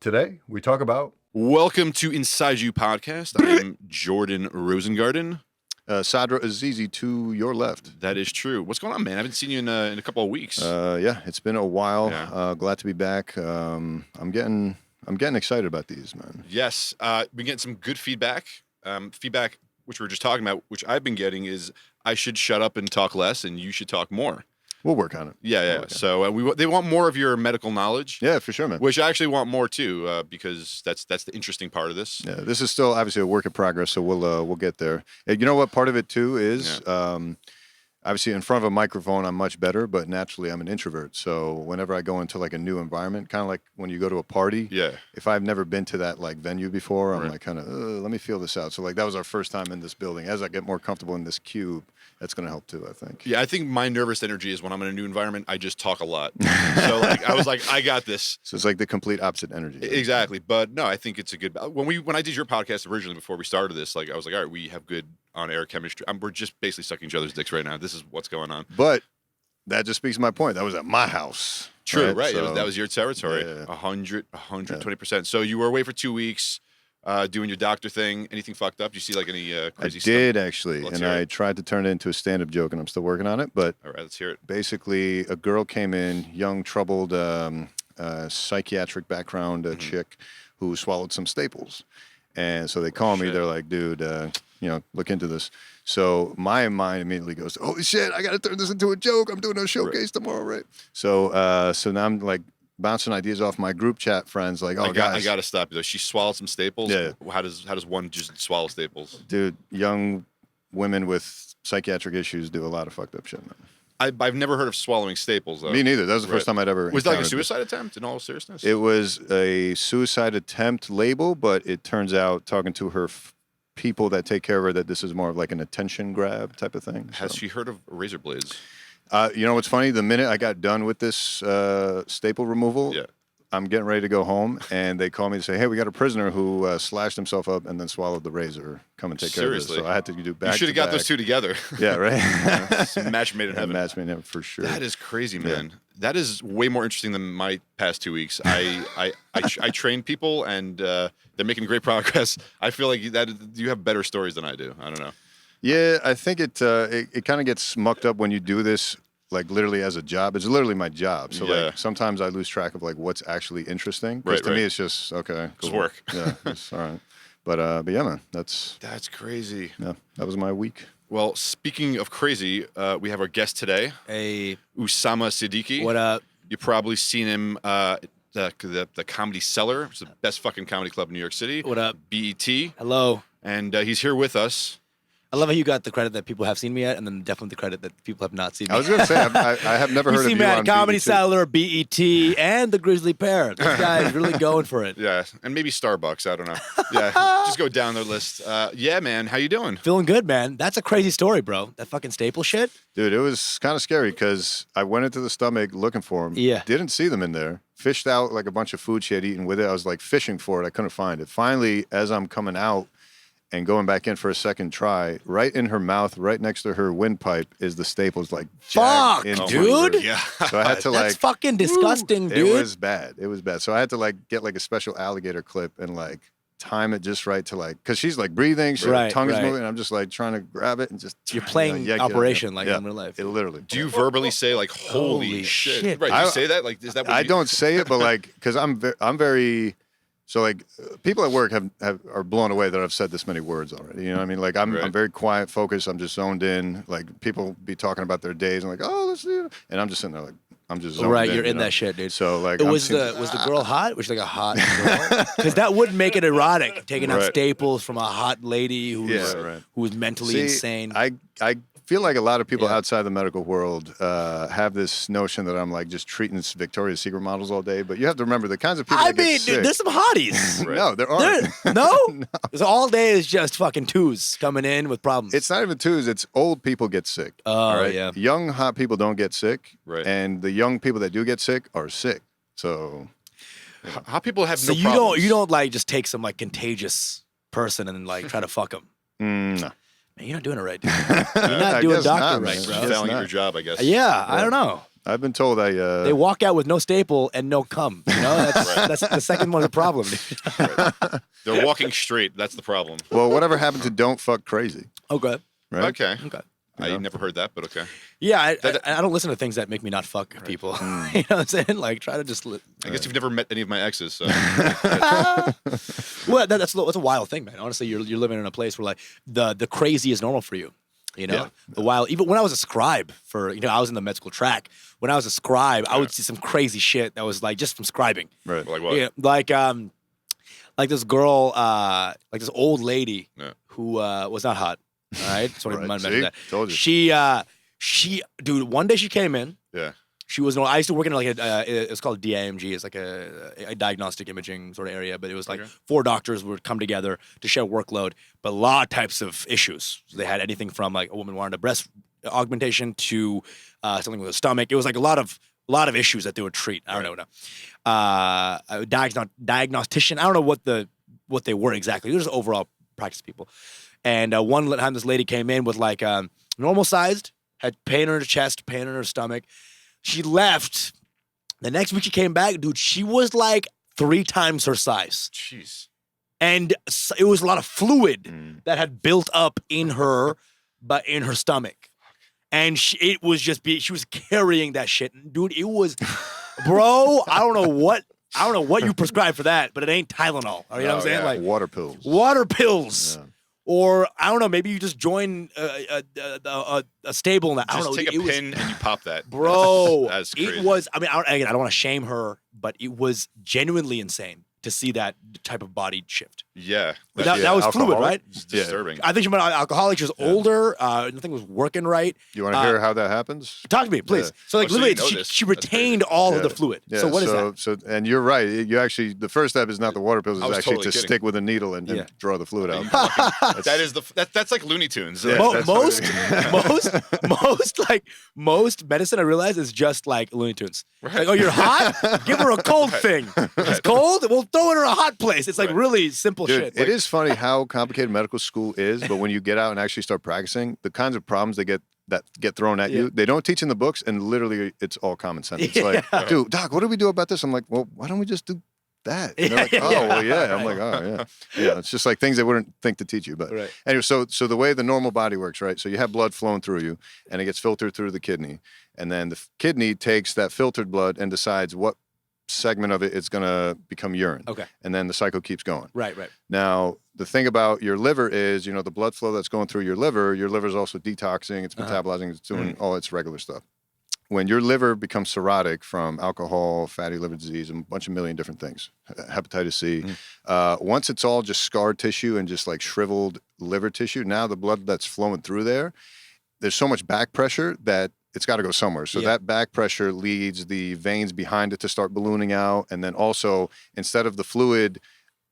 Today, we talk about... Welcome to Inside You Podcast. I am Jordan Rosengarten. Sadra Azizi to your left. That is true. What's going on, man? I haven't seen you in a couple of weeks. Yeah, it's been a while. Yeah. Glad to be back. I'm getting excited about these, man. Yes, been getting some good feedback. Feedback, which we were just talking about, which I've been getting is I should shut up and talk less, and you should talk more. We'll work on it. Yeah. So they want more of your medical knowledge. Yeah, for sure, man. Which I actually want more too, because that's the interesting part of this. Yeah, this is still obviously a work in progress, so we'll get there. You know what? Part of it too is obviously in front of a microphone, I'm much better, but naturally I'm an introvert. So whenever I go into like a new environment, kind of like when you go to a party, if I've never been to that like venue before, I'm like kind of let me feel this out. So like that was our first time in this building. As I get more comfortable in this cube, that's going to help too, I think. Yeah, I think my nervous energy is when I'm in a new environment, I just talk a lot. So like I was like, I got this. So it's like the complete opposite energy. Exactly. But no, I think it's a good when I did your podcast originally before we started this, like I was like, all right, we have good on-air chemistry. We're just basically sucking each other's dicks right now. This is what's going on. But that just speaks to my point. That was at my house. True, right. So, That was your territory. Yeah. 120%. So you were away for 2 weeks. Doing your doctor thing. Anything fucked up? Do you see like any crazy stuff? I did actually, and I tried to turn it into a stand-up joke, and I'm still working on it. But all right, let's hear it. Basically, a girl came in, young, troubled, psychiatric background chick who swallowed some staples, and so they call me. They're like, "Dude, look into this." So my mind immediately goes, "Holy shit! I got to turn this into a joke. I'm doing a showcase tomorrow, right?" So now I'm like bouncing ideas off my group chat friends, like, "Oh, guys, I gotta stop you though. She swallowed some staples. Yeah. How does one just swallow staples? Dude, young women with psychiatric issues do a lot of fucked up shit, man. I've never heard of swallowing staples though. Me neither. That was the first time I'd ever. Was that like a suicide attempt? In all seriousness, it was a suicide attempt label, but it turns out talking to her people that take care of her that this is more of like an attention grab type of thing. Has she heard of razor blades? You know what's funny? The minute I got done with this staple removal, I'm getting ready to go home, and they call me to say, "Hey, we got a prisoner who slashed himself up and then swallowed the razor. Come and take care of this." So I had to do back. You should have got those two together. Yeah, right. Some match made in heaven. Match made in heaven for sure. That is crazy, man. Yeah. That is way more interesting than my past 2 weeks. I train people, and they're making great progress. I feel like you have better stories than I do. I don't know. Yeah, I think it kind of gets mucked up when you do this, like literally as a job. It's literally my job. So like sometimes I lose track of like what's actually interesting. Because to me it's just okay, cool. It's work. Yeah, it's all right. But yeah, man, that's crazy. Yeah, that was my week. Well, speaking of crazy, we have our guest today. Hey, Usama Siddiquee. What up? You've probably seen him the Comedy Cellar, which is the best fucking comedy club in New York City. What up? BET. Hello. And he's here with us. I love how you got the credit that people have seen me at, and then definitely the credit that people have not seen me. I was going to say, I have never heard of you seen me at on Comedy BET. Cellar, BET, and the Grizzly Pear. This guy is really going for it. Yeah, and maybe Starbucks. I don't know. Yeah, just go down their list. Yeah, man, how you doing? Feeling good, man. That's a crazy story, bro. That fucking staple shit. Dude, it was kind of scary because I went into the stomach looking for them. Yeah. Didn't see them in there. Fished out like a bunch of food she had eaten with it. I was like fishing for it. I couldn't find it. Finally, as I'm coming out and going back in for a second try, right in her mouth, right next to her windpipe, is the staples like fuck, into dude. her. Yeah. So I had to That's fucking disgusting, dude. It was bad. It was bad. So I had to like get like a special alligator clip and like time it just right to like, because she's like breathing, her tongue is moving, and I'm just like trying to grab it and just. You're playing Operation like in real life. It literally. Do you verbally say like "Holy shit"? Right? Do you say that? Like, is that? What I don't say it, but like, because I'm very. So like people at work are blown away that I've said this many words already. You know what I mean? Like I'm very quiet, focused. I'm just zoned in. Like people be talking about their days and like, oh, let's do it. And I'm just sitting there like, I'm just zoned in. Right, you're in that shit, dude. So like, was the girl hot? Was she like a hot girl? Because that would make it erotic, taking out staples from a hot lady who's mentally insane. I feel like a lot of people outside the medical world have this notion that I'm like just treating Victoria's Secret models all day, but you have to remember the kinds of people that get sick. Dude, there's some hotties. No, there aren't. No? So all day is just fucking twos coming in with problems. It's not even twos. It's old people get sick. Oh, yeah. Young, hot people don't get sick. Right. And the young people that do get sick are sick. So. Hot people have no problems. So you don't like just take some like contagious person and like try to fuck them? No. Man, you're not doing it right, dude. You're not doing doctor right, bro. You're failing at your job, I guess. Yeah, I don't know. I've been told they walk out with no staple and no cum. You know, that's the second one's a problem. Right. They're walking straight. That's the problem. Well, whatever happened to don't fuck crazy? Okay. Right. Okay. Yeah. I never heard that, but okay. Yeah, I don't listen to things that make me not fuck people. You know what I'm saying? Like, try to just. I guess you've never met any of my exes, so. Well, that's a wild thing, man. Honestly, you're living in a place where like the crazy is normal for you. You know, the wild. Even when I was a scribe for, I was in the med school track. When I was a scribe, I would see some crazy shit that was like just from scribing. Right. Like what? Yeah, like this girl, like this old lady who was not hot. All right, so I mentioned that. Told you. She, dude. One day she came in. Yeah. She was I used to work in like it's called DIMG. It's like a diagnostic imaging sort of area. But it was like 4 doctors would come together to share workload. But a lot of types of issues. So they had anything from like a woman wanted a breast augmentation to something with a stomach. It was like a lot of issues that they would treat. I don't know. A diagnostician. I don't know what they were exactly. They were just overall practice people. And one time this lady came in with like normal sized, had pain in her chest, pain in her stomach. She left. The next week she came back, dude, she was like 3 times her size. Jeez. And it was a lot of fluid that had built up in her, but in her stomach. And she was carrying that shit. Dude, it was, bro, I don't know what you prescribe for that, but it ain't Tylenol. You know what I'm saying? Like water pills. Water pills. Yeah. Or I don't know, maybe you just join a stable. I don't Just know. take a pin and you pop that. Bro. That's crazy. It was. I mean, I don't want to shame her, but it was genuinely insane to see that type of body shift. Yeah. That was fluid, right? It's disturbing. I think she might be alcoholic. She was older. Nothing was working right. You want to hear how that happens? Talk to me, please. Yeah. So, like, So literally, you know this. she retained all of the fluid. Yeah, so, what is that? So, and you're right. You actually, the first step is not the water pills. I It's was actually totally to kidding. stick with a needle and draw the fluid out. That is that's like Looney Tunes. Yeah. Most medicine I realize is just like Looney Tunes. Right. Like, oh, you're hot? Give her a cold thing. It's cold? We'll throw her in a hot place. It's like really simple Dude, shit. it is funny how complicated medical school is, but when you get out and actually start practicing, the kinds of problems that get thrown at you, they don't teach in the books, and literally it's all common sense. It's like, dude, doc, what do we do about this? I'm like, well, why don't we just do that? And they're like, oh, well, yeah. I'm like, oh, yeah. Yeah, it's just like things they wouldn't think to teach you. But anyway, so the way the normal body works, right? So you have blood flowing through you, and it gets filtered through the kidney. And then the kidney takes that filtered blood and decides what segment of it is going to become urine. Okay. And then the cycle keeps going. Right. Now, the thing about your liver is, the blood flow that's going through your liver is also detoxing, it's metabolizing, it's doing all its regular stuff. When your liver becomes cirrhotic from alcohol, fatty liver disease, and a bunch of million different things, hepatitis C, once it's all just scarred tissue and just like shriveled liver tissue, now the blood that's flowing through there's so much back pressure that it's got to go somewhere. So that back pressure leads the veins behind it to start ballooning out. And then also, instead of the fluid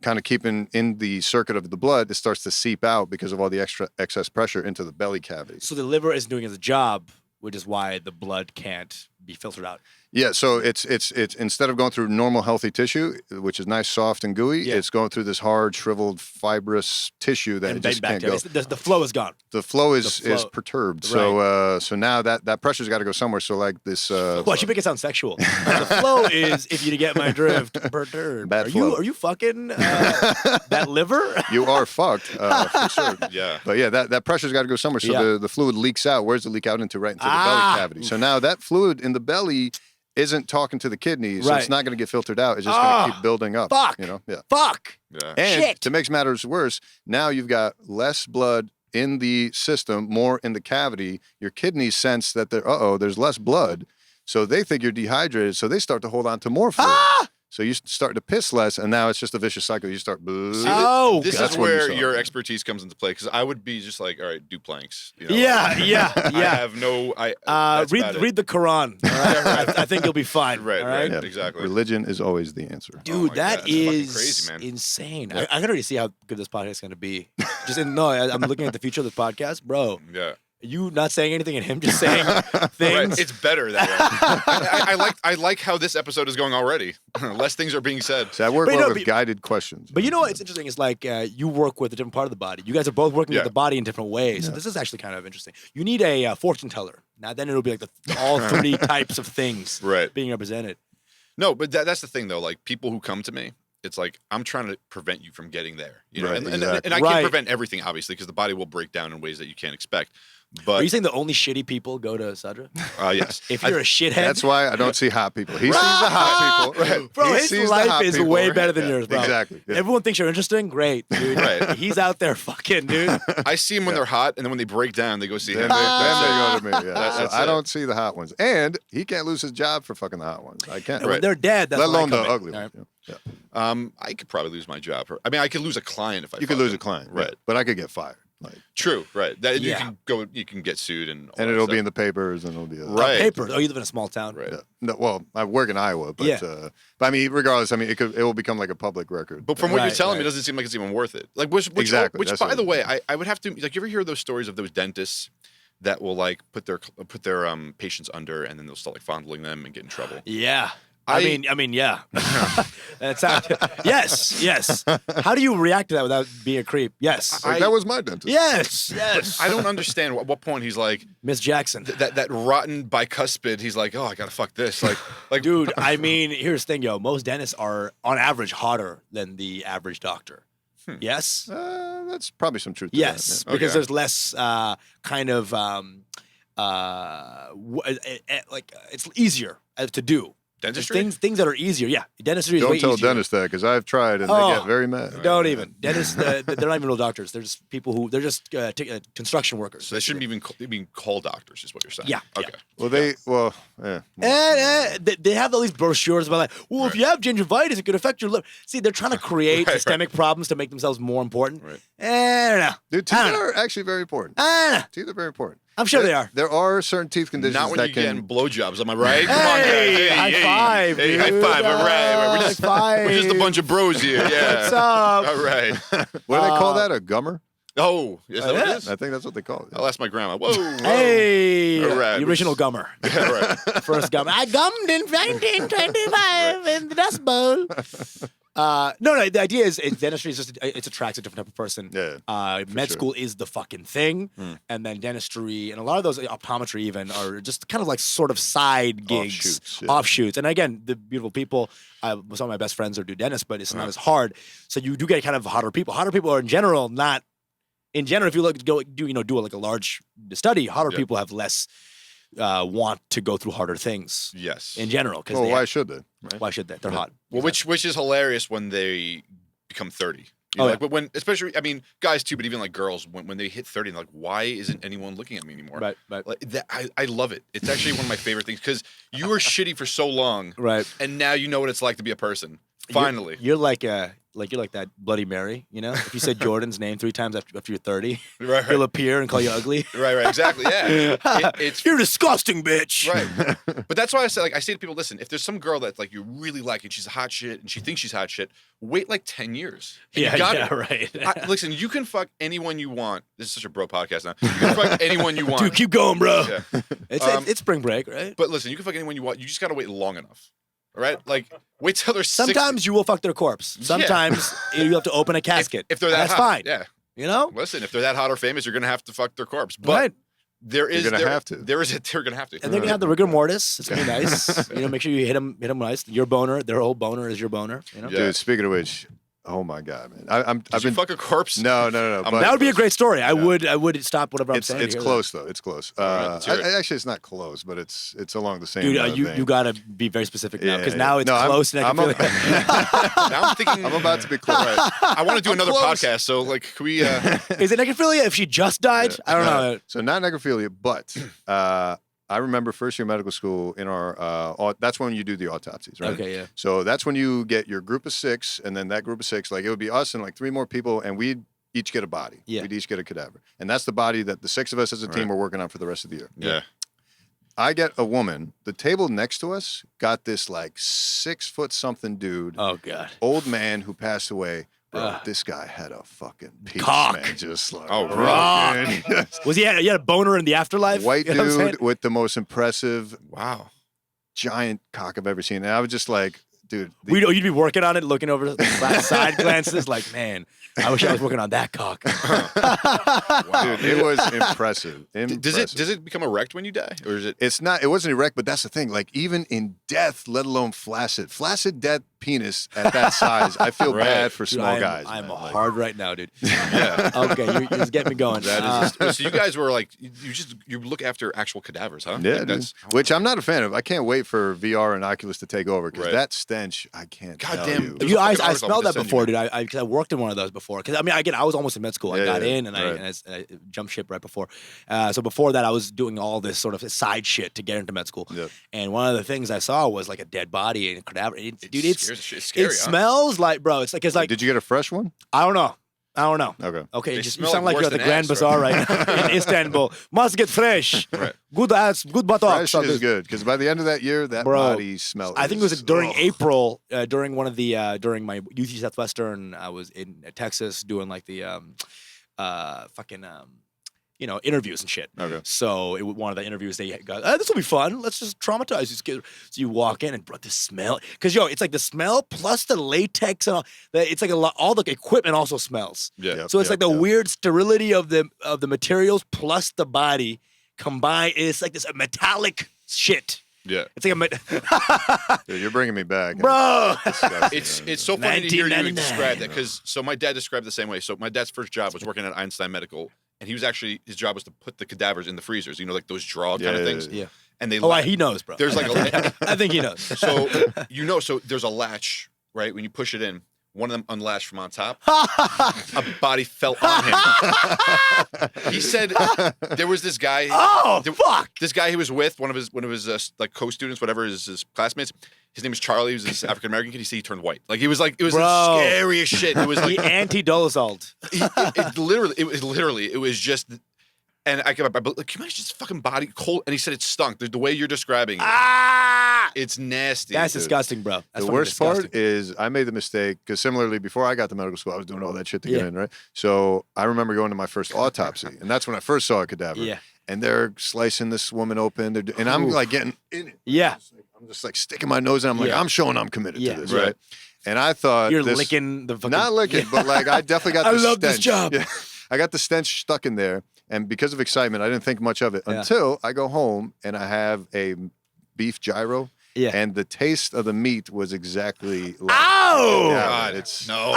kind of keeping in the circuit of the blood, it starts to seep out because of all the excess pressure into the belly cavity. So the liver is doing its job, which is why the blood can't be filtered out. Yeah, so it's instead of going through normal healthy tissue, which is nice, soft, and gooey, it's going through this hard, shriveled, fibrous tissue that it just can't go. The flow is gone. The flow is perturbed. Right. So now that pressure's got to go somewhere. So like this. Well, you make it sound sexual. The flow is, if you get my drift, perturbed. Bad flow. Are you fucking that liver? You are fucked for sure. Yeah. But yeah, that pressure's got to go somewhere. So the fluid leaks out. Where's it leak out into? Right into the belly cavity. So now that fluid in the belly isn't talking to the kidneys, so it's not going to get filtered out. It's just going to keep building up. Fuck. Fuck. Yeah. And Shit. to make matters worse, now you've got less blood in the system, more in the cavity. Your kidneys sense that there's less blood, so they think you're dehydrated, so they start to hold on to more fluid. So you start to piss less, and now it's just a vicious cycle. You start. This is where your expertise comes into play, because I would be just like, all right, do planks. Yeah. I have no. Read the Quran. All right? I think you'll be fine. Right. All right. Yeah. Exactly. Religion is always the answer. Dude, that is crazy, man. insane. I can already see how good this podcast is going to be. I'm looking at the future of this podcast, bro. Yeah. You not saying anything and him just saying things. Right. It's better that way. I like how this episode is going already. Less things are being said. So I work But, you well know, with guided questions. But you know what's interesting is like you work with a different part of the body. You guys are both working Yeah. with the body in different ways. So Yeah. this is actually kind of interesting. You need a fortune teller. Now then it'll be like all 3 types of things Right. being represented. No, but that's the thing though. Like people who come to me, it's like I'm trying to prevent you from getting there. You know, Right, and exactly. I Right. can't prevent everything, obviously, because the body will break down in ways that you can't expect. But Are you saying the only shitty people go to Sadra? yes, If you're a shithead, That's why I don't see hot people. He sees the hot people. Right. bro, He his sees the life hot is people. way better than Yeah, yours, bro. Exactly. Yeah. Everyone thinks you're interesting. Great, dude. Right. He's out there fucking, dude. I see them when they're hot, and then when they break down, they go see Then him. they That's go to me. Yeah. That's So I it. don't see the hot ones, and he can't lose his job for fucking the hot ones. I can't. And when Right. they're dead, that's Let when I alone the come in. ugly All ones. right. Yeah. I could probably lose my job. I mean, I could lose a client if I. You could fuck lose them. a client, right? But I could get fired, like, True, right? That Yeah. you can get sued and all and that it'll be stuff. in the papers, and it'll be Right. Papers. Oh, you live in a small town. Right. Yeah. No, well, I work in Iowa, but Yeah. but I mean, regardless, I mean, it will become like a public record. But from what you're Right, telling me, right. it doesn't seem like it's even worth it. Like which Exactly, which that's by what the it way, is. I would have to like. You ever hear those stories of those dentists that will like put their patients under and then they'll start like fondling them and get in trouble? Yeah. I mean, yeah. That's how, yes. How do you react to that without being a creep? Yes. Like, that was my dentist. Yes. I don't understand at what point he's like Miss Jackson. that rotten bicuspid. He's like, oh, I gotta fuck this. Like, Dude, I mean, here's the thing, yo. Most dentists are, on average, hotter than the average doctor. Yes? That's probably some truth to Yes, that. because Okay. there's less kind of, it's easier to do. dentistry. Things that are easier. Yeah, dentistry is Don't way tell easier. dentists that, because I've tried, and Oh, they get very mad. Don't even. Dentists, they're not even real doctors. They're just people who, they're just construction workers. So they shouldn't even being called doctors, is what you're saying. Yeah, yeah. Okay. Well, They have all these brochures about like, well, if you have gingivitis, it could affect your liver. See, they're trying to create Right, systemic problems to make themselves more important. Right. I don't know. dude, teeth I don't know. are actually very important. I don't know. Teeth are very important. I'm sure they are. There are certain teeth conditions Not when that you're can. getting blowjobs, am I right? Come on, guys. Hey, high five, Hey, dude. high five. All right. We're just, High five. we're just a bunch of bros here. Yeah. What's up? All right. What do they call that? A gummer? Oh, is that what it yeah. is? I think that's what they call it. I'll ask my grandma. Whoa. whoa. Hey, All right. the original gummer. Yeah, right. First gum. I gummed in 1925 in the Dust Bowl. No. The idea is dentistry is just it attracts a different type of person. Yeah, Med sure. school is the fucking thing, and then dentistry and a lot of those optometry even are just kind of like sort of side gigs, Offshoots, yeah. offshoots. And again, the beautiful people. Some of my best friends are do dentists, but it's not as hard. So you do get kind of hotter people. Hotter people are in general not. In general, if you look do like a large study, hotter Yeah. people have less want to go through harder things Yes. in general. Because Well, why should they? Right? why should they? They're hot. Well, which is hilarious when they become 30. You know, Oh, like, but when, especially, I mean, guys too, but even like girls, when they hit 30, they're like, why isn't anyone looking at me anymore? Right. Like that, I love it. It's actually one of my favorite things because you were shitty for so long, Right. and now you know what it's like to be a person. Finally, You're like that Bloody Mary, you know? If you said Jordan's name 3 times after you're 30, right, he'll appear and call you ugly. right, exactly, yeah. It's You're disgusting, bitch. right, but that's why I say to people, listen, if there's some girl that like you really like and she's hot shit and she thinks she's hot shit, wait like 10 years. And you got it. right. Listen, you can fuck anyone you want. This is such a bro podcast now. You can fuck anyone you want. Dude, keep going, bro. Yeah. It's spring break, right? But listen, you can fuck anyone you want. You just gotta wait long enough. All right? Like, wait till they're 60. Sometimes you will fuck their corpse. Sometimes you have to open a casket. If they're that That's hot. fine. Yeah. You know? Listen, if they're that hot or famous, you're gonna have to fuck their corpse. But Right. there is You're gonna have to. They're gonna have to. And they're gonna have the rigor mortis. It's gonna be nice. Make sure you hit them nice. Your boner, their whole boner is your boner. You know? Yeah. Dude, speaking of which, oh my God, man, I've Did you been fuck a corpse? no. I'm- But That would be a great story. I would stop whatever I'm it's saying. to it's hear close though. It's close. right, let's hear it. Actually, it's not close, but it's along the same. that. Dude, vein. you gotta be very specific now because Yeah, now yeah. it's No, close and I can feel it. Now I'm thinking. I'm about to be close. Right. I want to do another close. podcast. So like, can we? Is it necrophilia if she just died? I don't know. So not necrophilia, but I remember first year medical school in our. That's when you do the autopsies, right? Okay, yeah. So that's when you get your group of 6, and then that group of 6, like it would be us and like 3 more people, and we'd each get a body. Yeah. We'd each get a cadaver, and that's the body that the 6 of us as a team Right. were working on for the rest of the year. Yeah. I get a woman. The table next to us got this like 6 foot something dude, Oh god. old man who passed away, bro, this guy had a fucking piece, Cock. man. Just like, Oh, rocking. Was he had a boner in the afterlife? White You know what I'm saying? dude with the most impressive Wow. giant cock I've ever seen. And I was just like, dude. You'd be working on it, looking over the side glances, like, man, I wish I was working on that cock. Wow. Dude, it was impressive. Does it become erect when you die, or is it? It's not. It wasn't erect, but that's the thing. Like even in death, let alone flaccid death penis at that size, I feel Right. bad for Dude, small guys. I'm man. Like, hard right now, dude. Yeah. Okay, you're just getting me going. That is. So you guys were like, you look after actual cadavers, huh? Yeah, Like dude. Which I'm not a fan of. I can't wait for VR and Oculus to take over because Right. that stench, I can't. God tell damn. you. There's a I fucking article smelled I'm that gonna before, send dude. Because I worked in one of those before. Because again, I was almost in med school. I Yeah, got yeah, in and right. I jumped ship right before. So before that, I was doing all this sort of side shit to get into med school. Yep. And one of the things I saw was like a dead body and a cadaver. Dude, It's scary, it huh? smells like, bro. It's like Did you get a fresh one? I don't know. Okay. Okay, They you smell sound like worse you're at the than Grand ass, Bazaar right now in Istanbul. Must get fresh. Right. Fresh Good buttocks. is good because by the end of that year, that Bro, body smell. I think it was during ugh. April, during one of the during my UT Southwestern. I was in Texas doing like the interviews and shit. Okay. So one of the interviews they got, this will be fun. Let's just traumatize these kids. So you walk in and bro, the smell, because it's like the smell plus the latex and all. It's like a lot. All the equipment also smells. Yeah. Yep, So it's yep, like the yep. weird sterility of the materials plus the body combined. It's like this metallic shit. Yeah. It's like Dude, you're bringing me back. bro. Disgusting, It's man. so funny to hear you 1999. describe that because my dad described it the same way. So my dad's first job was working at Einstein Medical, and he was actually his job was to put the cadavers in the freezers. You know, like those draw kind of Yeah, things. Yeah. And they He knows, bro. There's like a I think he knows. so so there's a latch right when you push it in. One of them unlatched from on top. A body fell on him. He said there was this guy. Fuck. This guy he was with, one of his like co-students, whatever, his classmates. His name was Charlie. He was this African American kid. He said he turned white. Like it was the Bro. scariest shit. It was like The anti-dolazalt. it was just. And I can you imagine just fucking body cold? And he said it stunk. The way you're describing it, it's nasty. That's dude. disgusting, bro. That's The fucking worst disgusting. part is I made the mistake because similarly before I got to medical school, I was doing all that shit to get Yeah. in, right? So I remember going to my first autopsy, and that's when I first saw a cadaver. Yeah. And they're slicing this woman open, and I'm Oof. like getting in it. Yeah. I'm just like sticking my nose, and I'm like, Yeah. I'm showing I'm committed Yeah. to this, Right. right? And I thought You're this, licking the fucking. not licking, but like I definitely got. I the love this stench. job. Yeah. I got the stench stuck in there, and because of excitement, I didn't think much of it Yeah. until I go home and I have a beef gyro. Yeah. And the taste of the meat was exactly like Ow! yeah, God, it's no.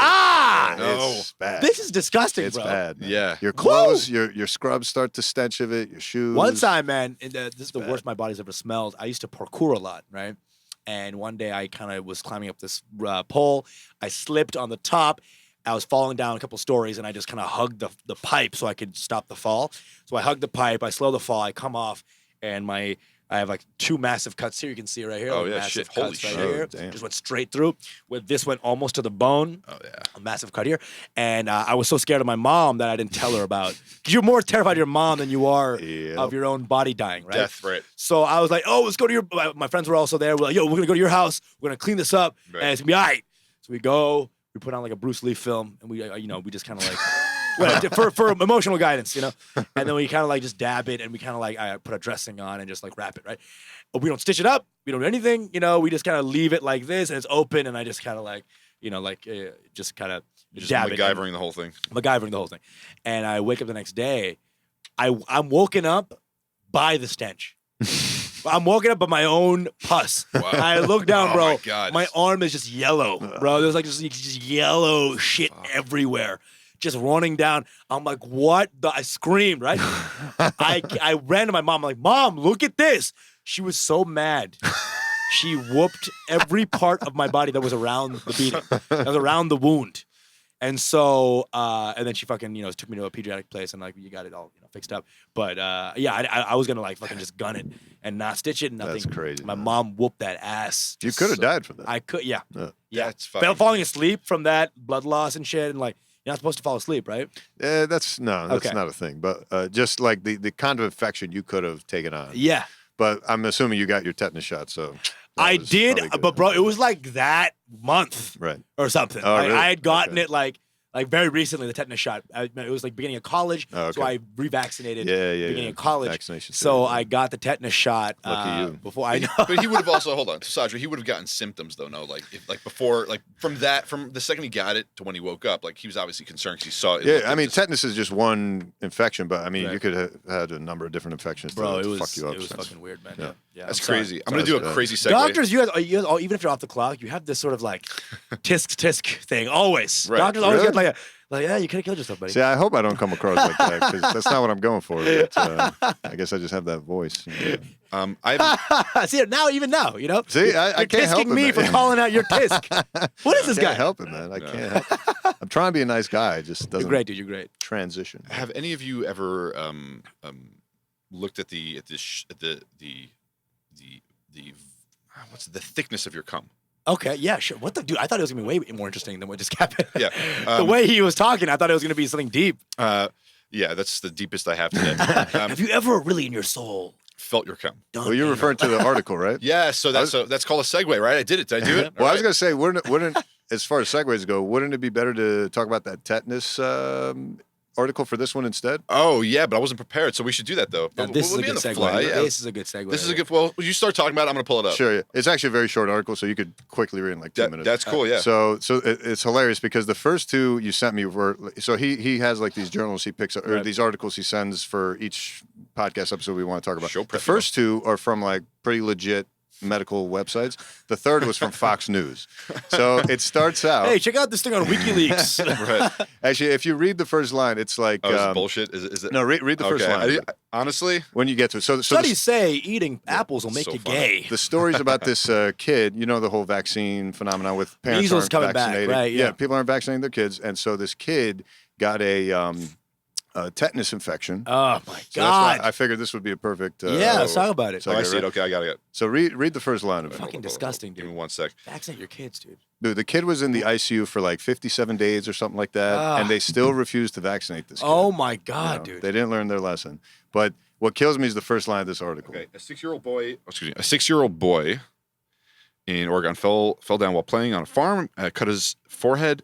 it's bad. This is disgusting, It's bro. bad. man. Yeah. Your clothes, your scrubs start to stench of it. Your shoes. One time, man, and this is the bad. worst my body's ever smelled. I used to parkour a lot, right? And one day I kind of was climbing up this pole. I slipped on the top. I was falling down a couple stories, and I just kind of hugged the pipe so I could stop the fall. So I hugged the pipe. I slow the fall. I come off, and I have like two massive cuts here. You can see right here. Oh, like yeah, massive shit. Holy cuts right shit. here. Oh, damn. Just went straight through. With this went almost to the bone. Oh yeah. A massive cut here. And I was so scared of my mom that I didn't tell her about. Because you're more terrified of your mom than you are Yep. of your own body dying, right? Death, right? So I was like, oh, let's go to your. My friends were also there. We're like, yo, we're gonna go to your house. We're gonna clean this up, Right. and it's gonna be all right. So we go. We put on like a Bruce Lee film, and we we just kind of like. for emotional guidance, and then we kind of like just dab it, and we kind of like I put a dressing on and just like wrap it, right? But we don't stitch it up, we don't do anything, we just kind of leave it like this, and it's open, and I just kind of like, just kind of Just dab it, MacGyvering the whole thing. MacGyvering the whole thing, and I wake up the next day, I'm woken up by the stench. I'm woken up by my own pus. Wow. I look down, Oh, bro. my God. My arm is just yellow, bro. There's like just yellow shit everywhere, just running down. I'm like, what? I screamed, right? I ran to my mom. I'm like, Mom, look at this. She was so mad. She whooped every part of my body that was around the beating, that was around the wound. And so, and then she fucking, took me to a pediatric place and like, you got it all, fixed up. But yeah, I was gonna like fucking just gun it and not stitch it and nothing. That's crazy, My man. mom whooped that ass. You could have died from that. I could, yeah. That's fucking. Falling asleep from that blood loss and shit, and like you're not supposed to fall asleep, right? That's Okay. not a thing. But just like the kind of infection you could have taken on. Yeah, But I'm assuming you got your tetanus shot, so that I was did, probably good. but bro, it was like that month Right. or something. Oh, Like, really? I had gotten Okay. it like Like very recently, the tetanus shot. It was like beginning of college, Oh, so okay. I revaccinated. Yeah. Beginning of college. Vaccination So series, I got the tetanus shot Lucky you. before I know. But he would have also hold on, Sadra. He would have gotten symptoms though. No, like before, like from the second he got it to when he woke up, like he was obviously concerned because he saw it. Yeah, I mean, tetanus is just one infection, but I mean, Right. you could have had a number of different infections Bro, to it was fuck you up. it was so- fucking weird, man. Yeah. Yeah, That's I'm sorry. crazy. I'm gonna do a crazy segue. Doctors, you guys, even if you're off the clock, you have this sort of like tisk thing always. Right. Doctors always Really? get like yeah, you could have killed yourself, buddy. See, I hope I don't come across like that because that's not what I'm going for. But, I guess I just have that voice. I See now, even now, you know. See, I You're can't help tisking it, me man. for calling out your tisk. What is this I guy? can't help it, man. I can't help it. I'm trying to be a nice guy. It just You're doesn't great, dude. You're great. transition. have any of you ever looked at the what's the thickness of your cum? Okay, yeah, sure. What the dude? I thought it was gonna be way more interesting than what just happened. Yeah, The way he was talking, I thought it was gonna be something deep. yeah, that's the deepest I have today. Have you ever really in your soul Felt your cum? done? Well, you're anal? referring to the article, right? Yeah, so that's called a segue, right? I did it. Did I do it? Well, I was going to say, wouldn't as far as segues go, wouldn't it be better to talk about that tetanus article for this one instead? Oh yeah, but I wasn't prepared, so we should do that though. Now, But this is we'll a be on good the segue. fly, yeah. This is a good segue. This is a good. Well, you start talking about it. I'm gonna pull it up. Sure. Yeah. It's actually a very short article, so you could quickly read in like 2 minutes. That's cool. Yeah. So it's hilarious because the first two you sent me were so he has like these journals he picks up or Right. these articles he sends for each podcast episode we want to talk about. Show The prep, first two are from like pretty legit medical websites. The third was from Fox News. So it starts out. Hey, check out this thing on WikiLeaks. Right. Actually, if you read the first line, it's like Oh, is it bullshit? Is it? no. Read the first Okay. line Honestly, when you get to it. So Studies say eating apples will make so you funny. gay. the stories about this kid, you know, the whole vaccine phenomenon with parents Measles aren't coming back, vaccinated. right, yeah. People aren't vaccinating their kids, and so this kid got a tetanus infection. Oh my So that's god. why I figured this would be a perfect. yeah, let's talk about it. so oh, I Okay, see it. right. Okay, I got it. So read the first line of it. Fucking disgusting, Give me dude. 1 sec. Vaccinate your kids, dude. Dude, the kid was in the ICU for like 57 days or something like that, Ah. and they still refused to vaccinate this kid. Oh my You god, know, dude. They didn't learn their lesson. But what kills me is the first line of this article. Okay, a 6-year-old boy. Excuse me, a 6-year-old boy in Oregon fell down while playing on a farm, cut his forehead,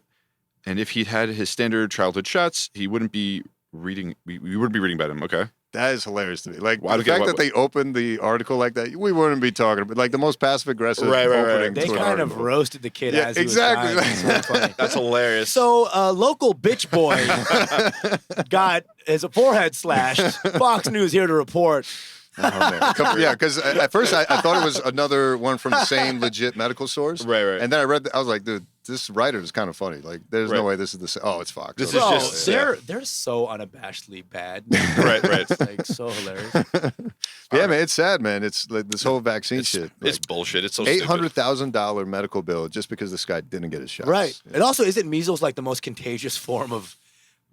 and if he'd had his standard childhood shots, he wouldn't be reading. We wouldn't be reading about him. Okay. That is hilarious to me. Like Why the do you get- fact what- that they opened the article like that, we wouldn't be talking about like the most passive aggressive Right, right, right. opening. They to an kind of article. roasted the kid Yeah, as he exactly. was dying. It's so funny. That's hilarious. So, local bitch boy got his forehead slashed. Fox News here to report. Oh, man. Yeah, because at first I thought it was another one from the same legit medical source. Right, right. And then I read, I was like, dude, this writer is kind of funny. Like, there's no Right. way this is the same. Oh, it's Fox. This Okay. is Bro, just- they're so unabashedly bad. right, right. It's like so hilarious. Yeah, man, it's sad, man. It's like this whole vaccine shit. It's bullshit. It's so $800,000 medical bill just because this guy didn't get his shots. Right. And also, isn't measles like the most contagious form of,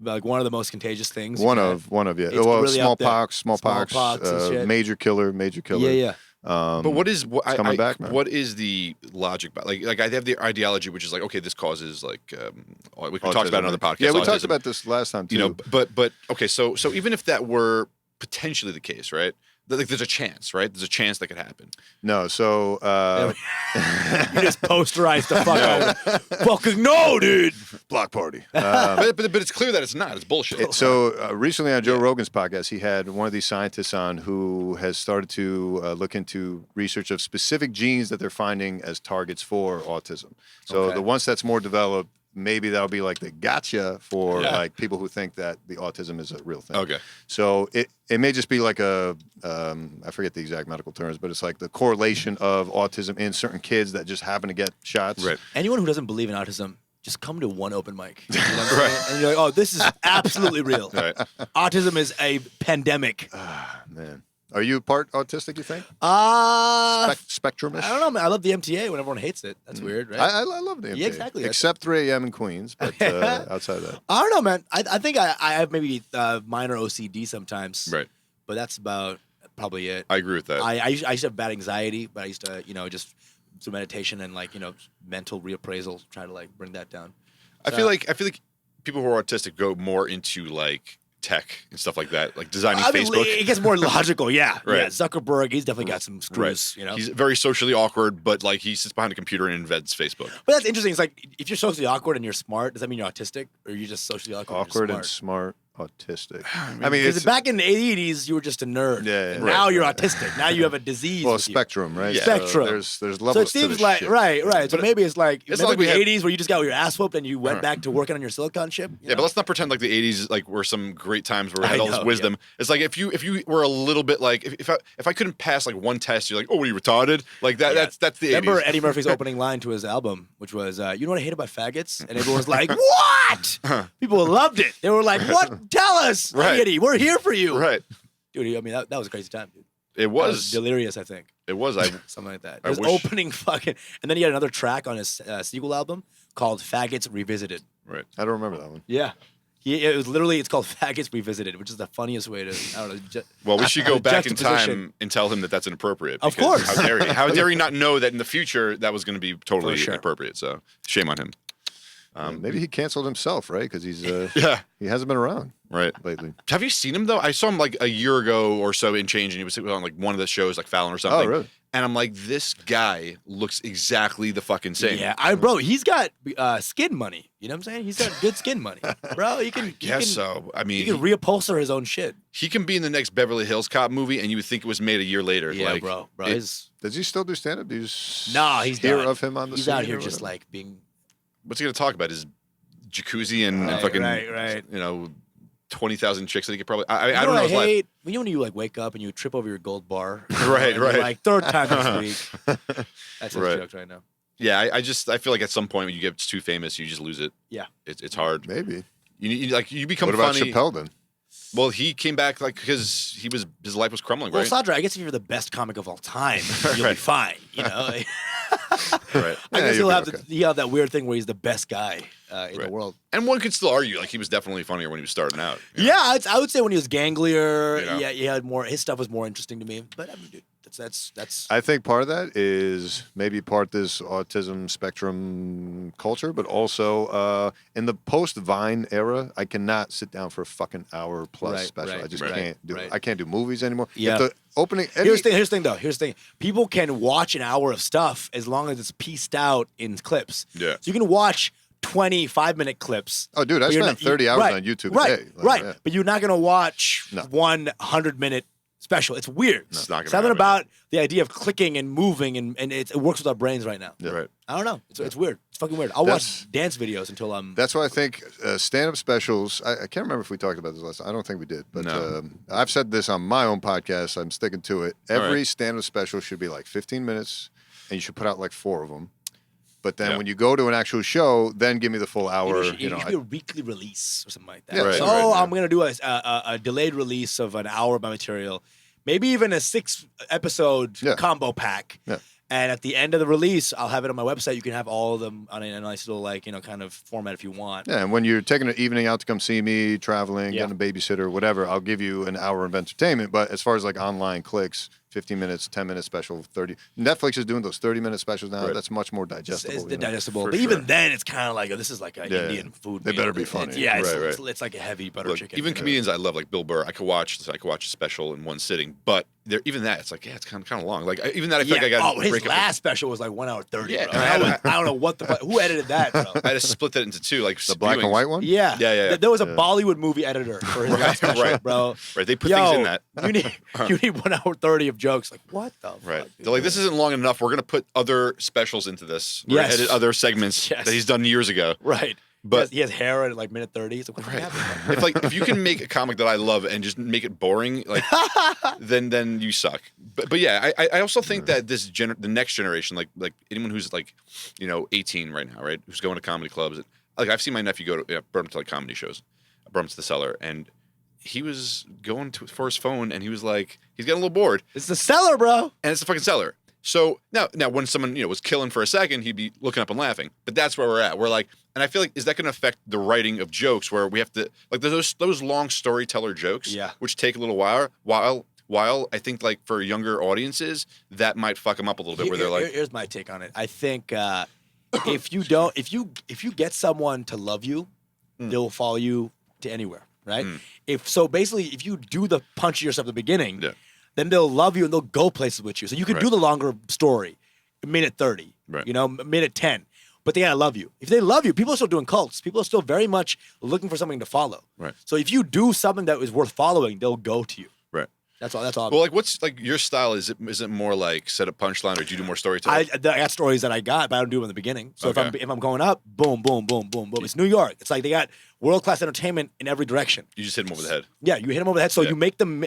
like one of the most contagious things? One you of, yeah. It's Well, really up there. smallpox, Smallpox and shit. major killer. can- Yeah, yeah. But what is what? coming back, man. What is the logic? Like I have the ideology, which is like, okay, this causes like we talked about it in another podcast. Yeah, we talked autism. about this last time too. You know, but okay, so even if that were potentially the case, right? Like there's a chance, right? There's a chance that could happen. no, so You just posterized the fuck out. Fucking no, dude. block party. But it's clear that it's not. It's bullshit. So recently on Joe Rogan's podcast, he had one of these scientists on who has started to look into research of specific genes that they're finding as targets for autism. So Okay. the ones that's more developed, maybe that'll be like the gotcha for Yeah. like people who think that the autism is a real thing. Okay. So it may just be like a I forget the exact medical terms, but it's like the correlation of autism in certain kids that just happen to get shots. Right. Anyone who doesn't believe in autism, just come to one open mic. You know what I'm saying? And you're like, oh, this is absolutely real. Right. Autism is a pandemic. Man. Are you part autistic, you think? Spectrumish? I don't know, man. I love the MTA when everyone hates it. That's weird, right? I love the MTA. Yeah, exactly. Except 3 a.m. in Queens, but outside of that. I don't know, man. I think I have maybe minor OCD sometimes. Right. But that's about probably it. I agree with that. I used to have bad anxiety, but I used to, just through meditation and like, mental reappraisal, try to like bring that down. I feel like people who are autistic go more into like tech and stuff like that, like designing I mean, Facebook. it gets more logical, yeah. Right. Yeah, Zuckerberg, he's definitely got some screws, you know. He's very socially awkward, but like he sits behind a computer and invents Facebook. But that's interesting. It's like if you're socially awkward and you're smart, does that mean you're autistic, or are you just socially awkward? And smart, autistic. I mean, Because it's back in the '80s, you were just a nerd. Yeah, And right, now you're right. autistic. Now you have a disease. well, with you. spectrum, right? Yeah. Spectrum. So there's So levels it to seems this like shit. right. So But maybe it's like it's remember not like we the had- '80s where you just got your ass whooped and you went back to working on your silicon chip. Yeah, but let's not pretend like the '80s like were some great times where we had I all this know, wisdom. It's like if you were a little bit like if I couldn't pass like one test, you're like, oh, what are you retarded? Like that. Yeah. That's the '80s. Remember Eddie Murphy's opening line to his album, which was, "You know what I hate about faggots?" And everyone was like, "What?" People loved it. They were like, "What? Tell us, Right. Eddie. We're here for you." Right. Dude, I mean, that was a crazy time, dude. It That was. delirious, I think. It was. Something like that. I His wish- opening fucking, and then he had another track on his sequel album called "Faggots Revisited." Right. I don't remember that one. Yeah, it was literally it's called "Faggots Revisited," which is the funniest way to I don't know. Well, we should go the back in juxtaposition. time and tell him that that's inappropriate. Of because course. How dare he? How dare he not know that in the future that was going to be totally For sure. inappropriate? So shame on him. Maybe he canceled himself, right? Because he's Yeah. he hasn't been around Right. lately. Have you seen him though? I saw him like a year ago or so in Change, and he was on like one of the shows, like Fallon or something. Oh, really? And I'm like, this guy looks exactly the fucking same. Yeah, bro, he's got skin money. You know what I'm saying? He's got good skin money, bro. He can. Guess he can, so. I mean, He can reupholster his own shit. he can be in the next Beverly Hills Cop movie, and you would think it was made a year later. Yeah, like, bro. it- His, Does he still do stand up? Do you s- nah, he's hear done. of him on the He's scene out or here just whatever? like being. what's he going to talk about? His jacuzzi and Right, fucking, right. you know, 20,000 chicks that he could probably. I You don't know know what his I life. hate? You know when you like wake up and you trip over your gold bar. Right, And you're right. Like third time this week. That's his Right. joke right now. Yeah, I feel like at some point when you get too famous, you just lose it. Yeah. It's hard. Maybe. You become What about funny. Chappelle then? Well, he came back like because his life was crumbling, Well, right? Sadra, I guess if you're the best comic of all time, you'll be Right. fine. You know. Right. I Yeah, guess you'll he'll be have okay. he'll have that weird thing where he's the best guy in the Right. world. And one could still argue like he was definitely funnier when he was starting out. you know? Yeah, I would say when he was ganglier, You know? yeah, he had more. His stuff was more interesting to me. But I mean, dude, that's. I think part of that is maybe part this autism spectrum culture, but also in the post Vine era, I cannot sit down for a fucking hour plus Right, special. right, I just right, can't do it. right. I can't do movies anymore. Yeah. If the opening. Here's the thing though. Here's the thing. People can watch an hour of stuff as long as it's pieced out in clips. Yeah. So you can watch 25-minute clips. Oh, dude, I but you're spent not- 30 hours right, on YouTube right, a day. Like, right. yeah. But you're not gonna watch No. 100-minute special. It's weird. It's not gonna Something happen. about the idea of clicking and moving and it works with our brains right now. Yeah. Right. I don't know. It's weird. It's fucking weird. I'll That's- watch dance videos until I'm. That's why I think stand-up specials. I can't remember if we talked about this last time. I don't think we did, but No. I've said this on my own podcast. I'm sticking to it. All Every right. stand-up special should be like 15 minutes, and you should put out like 4 of them. But then Yeah. when you go to an actual show, then give me the full hour. It should, You know, be a weekly release or something like that. Yeah, right, so right, yeah. I'm gonna do a delayed release of an hour of my material, maybe even a 6-episode Yeah. combo pack. Yeah. And at the end of the release, I'll have it on my website. You can have all of them on a nice little kind of format if you want. yeah, and when you're taking an evening out to come see me, traveling, Yeah. getting a babysitter, whatever, I'll give you an hour of entertainment. But as far as like online clicks, 15 minutes, 10-minute special, 30. Netflix is doing those 30-minute specials now. Right. That's much more It's, digestible. it's you know? digestible. For But even sure. then, it's kind of like, this is like an Yeah. Indian food They meal. better be It's- funny. Yeah, Right, right. it's like a heavy butter Look, chicken. even comedians I love, like Bill Burr, I could watch a special in one sitting, but even that, it's like, yeah, it's kind of long. Like even that, I feel like I got his break up. last special was like 1 hour 30. Yeah, bro. and I don't know what the fuck. Who edited that, bro? I had to split that into two, like The black and viewings. white one? Yeah. Yeah. There was a Bollywood movie editor for his last special, right. bro. Right, they put Yo, things in that. you need 1 hour 30 of jokes. Like, what the Right. fuck? dude? They're like, this isn't long enough. We're gonna put other specials into this. We're gonna Yes. edit other segments Yes. that he's done years ago. Right. But- he has hair at like minute 30. It's like, what the Right. happened? If you can make a comic that I love and just make it boring, like then you suck. But yeah, I also think that the next generation, like anyone who's like, 18 right now, right, who's going to comedy clubs, like I've seen my nephew go to brought him to like comedy shows. I brought him to the Cellar, and he was going for his phone, and he was like, he's getting a little bored, It's the seller, bro. and it's the fucking Cellar. So now when someone was killing for a second, he'd be looking up and laughing. But that's where we're at. We're like, and I feel like, is that going to affect the writing of jokes where we have to like those long storyteller jokes, Yeah. which take a little while I think like for younger audiences that might fuck them up a little bit where they're like, here's my take on it. I think if you get someone to love you, they'll follow you to anywhere. right? Basically, if you do the punch yourself at the beginning, Yeah. then they'll love you and they'll go places with you. So you can do the longer story, minute 30, Right. minute 10. But they gotta love you. If they love you, people are still doing cults. People are still very much looking for something to follow. Right. So if you do something that is worth following, they'll go to you. Right. That's all. Well, like, what's like your style? Is it more like set a punchline, or do you do more storytelling? I got stories that I got, but I don't do them in the beginning. So Okay. if I'm going up, boom, boom, boom, boom, boom. It's New York. It's like they got world class entertainment in every direction. You just hit them over the head. Yeah, you hit them over the head, so you make them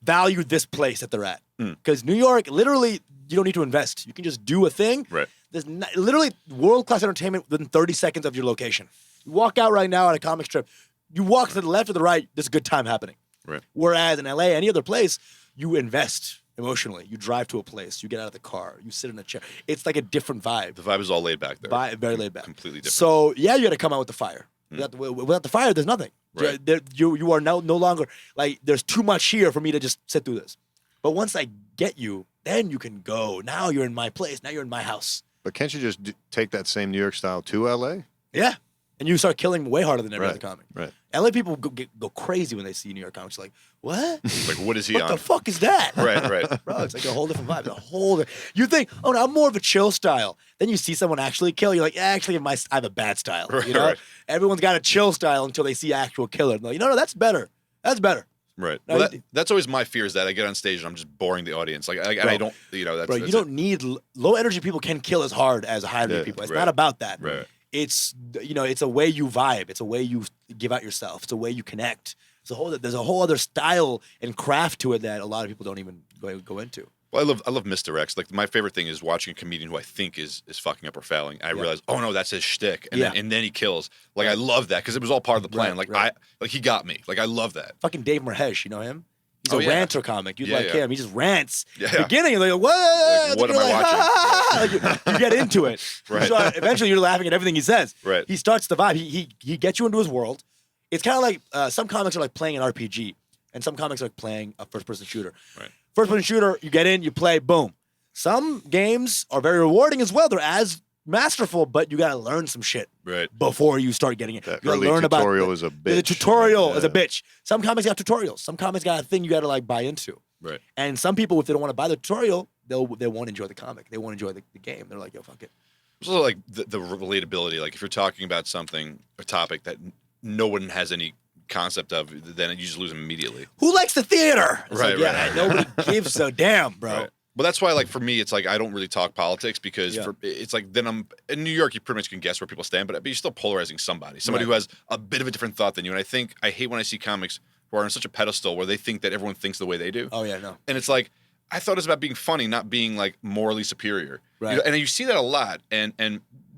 value this place that they're at. Because New York, literally, you don't need to invest. You can just do a thing. Right. There's literally world class entertainment within 30 seconds of your location. You walk out right now on a comic strip. You walk to the left or the right. There's a good time happening. Right. Whereas in LA, any other place, you invest emotionally. You drive to a place. You get out of the car. You sit in a chair. It's like a different vibe. The vibe is all laid back there. Very laid back. Completely different. So yeah, you got to come out with the fire. Without the fire, there's nothing. Right. You are now no longer like there's too much here for me to just sit through this. But once I get you, then you can go. Now you're in my place. Now you're in my house. But can't you just take that same New York style to LA? Yeah. And you start killing way harder than every other comic. Right. LA people go crazy when they see New York comics. Like, what? Like, what is he what on? the fuck is that? Right. Bro, it's like a whole different vibe. You think, oh, no, I'm more of a chill style. Then you see someone actually kill. You're like, actually, I have a bad style. You know? Right. Everyone's got a chill style until they see actual killer. And they're like, no, that's better. That's better. Right. No, Well, that's always my fear is that I get on stage and I'm just boring the audience. Like, and I don't, that's Bro, you don't need low energy people can kill as hard as high energy people. It's not about that. Right. It's it's a way you vibe. It's a way you give out yourself. It's a way you connect. There's a whole other style and craft to it that a lot of people don't even go into. Well, I love misdirects. Like, my favorite thing is watching a comedian who I think is fucking up or failing. I realize, oh no, that's his shtick, and then he kills. Like, I love that because it was all part of the plan. He got me. Like, I love that. Fucking Dave Merhesh, you know him? He's a ranter comic. You'd like him. He just rants. Yeah. Beginning, you're like, what? Like, what am I watching? Like, you get into it. Right. So eventually, you're laughing at everything he says. Right. He starts the vibe. He gets you into his world. It's kind of like some comics are like playing an RPG, and some comics are like playing a first-person shooter. Right. First-person shooter, you get in, you play, boom. Some games are very rewarding as well. They're as masterful, but you got to learn some shit before you start getting it. That you early learn tutorial is a bitch. The tutorial is a bitch. Some comics got tutorials. Some comics got a thing you got to like buy into. Right. And some people, if they don't want to buy the tutorial, they won't enjoy the comic. They won't enjoy the game. They're like, yo, fuck it. It's also like the relatability. Like, if you're talking about a topic that no one has any concept of, then you just lose them immediately. Who likes the theater? It's Right. Nobody gives a damn, bro. Right. Well, that's why, like, for me, it's like I don't really talk politics because it's like then I'm in New York. You pretty much can guess where people stand, but you're still polarizing somebody who has a bit of a different thought than you. And I hate when I see comics who are on such a pedestal where they think that everyone thinks the way they do. Oh yeah, no. And it's like, I thought it was about being funny, not being like morally superior. Right. And you see that a lot, and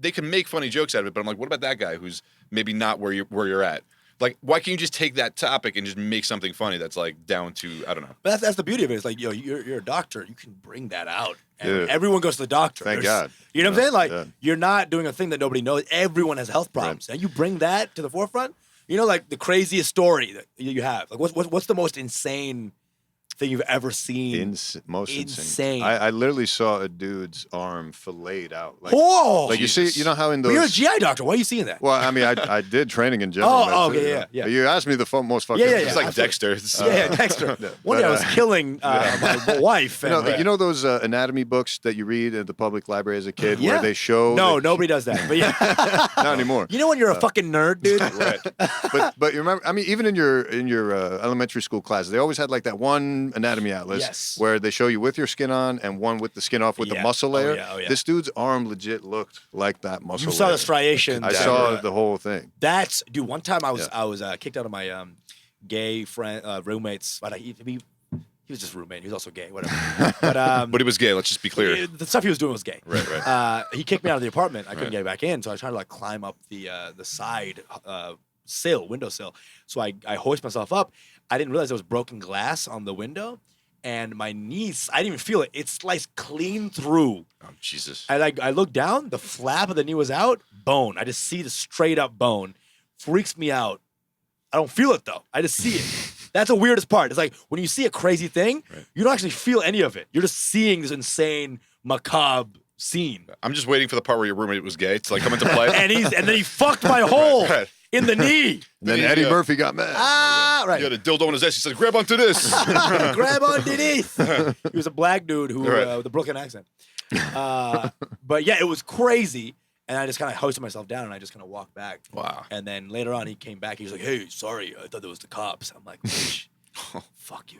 they can make funny jokes out of it. But I'm like, what about that guy who's maybe not where you're at? Like, why can't you just take that topic and just make something funny that's like down to, I don't know. But that's the beauty of it. It's like, you're a doctor. You can bring that out. And everyone goes to the doctor. Thank God. You know what I'm saying? Like, you're not doing a thing that nobody knows. Everyone has health problems. And you bring that to the forefront. Like the craziest story that you have. Like, what's the most insane thing you've ever seen? Most insane. I literally saw a dude's arm filleted out. Like, whoa! Like, you see, you know how in those... You're a GI doctor. Why are you seeing that? Well, I mean, I did training in general. Okay, yeah. You asked me the most fucking... It's like Dexter. Dexter. One day I was killing my wife. And, you know those anatomy books that you read at the public library as a kid where they show... No, nobody does that. But not anymore. You know when you're a fucking nerd, dude? Right. But you remember, I mean, even in your elementary school classes, they always had like that one anatomy atlas where they show you with your skin on and one with the skin off with the muscle layer. Oh, yeah. This dude's arm legit looked like that muscle layer. You saw the striations. I saw the whole thing. Dude, one time I was kicked out of my gay friend roommates. But he was just roommate. He was also gay, whatever. But he was gay. Let's just be clear. The stuff he was doing was gay. Right. He kicked me out of the apartment. I couldn't get back in, so I tried to like climb up the side windowsill. So I hoist myself up. I didn't realize there was broken glass on the window, and my niece, I didn't even feel it. It sliced clean through. Oh, Jesus. I looked down. The flap of the knee was out. Bone. I just see the straight up bone. Freaks me out. I don't feel it though. I just see it. That's the weirdest part. It's like when you see a crazy thing, you don't actually feel any of it. You're just seeing this insane, macabre scene. I'm just waiting for the part where your roommate was gay to like come into play. and then he fucked my hole. Right. in the knee. And then Yeah. Eddie Murphy got mad. Ah, right. He had a dildo on his ass. He said, "Grab onto this." Grab underneath. He was a black dude who Right. with a Brooklyn accent. But yeah, it was crazy. And I just kind of hosted myself down and I just kind of walked back. Wow. And then later on, he came back. He was like, "Hey, sorry, I thought it was the cops." I'm like, "Bitch, fuck you.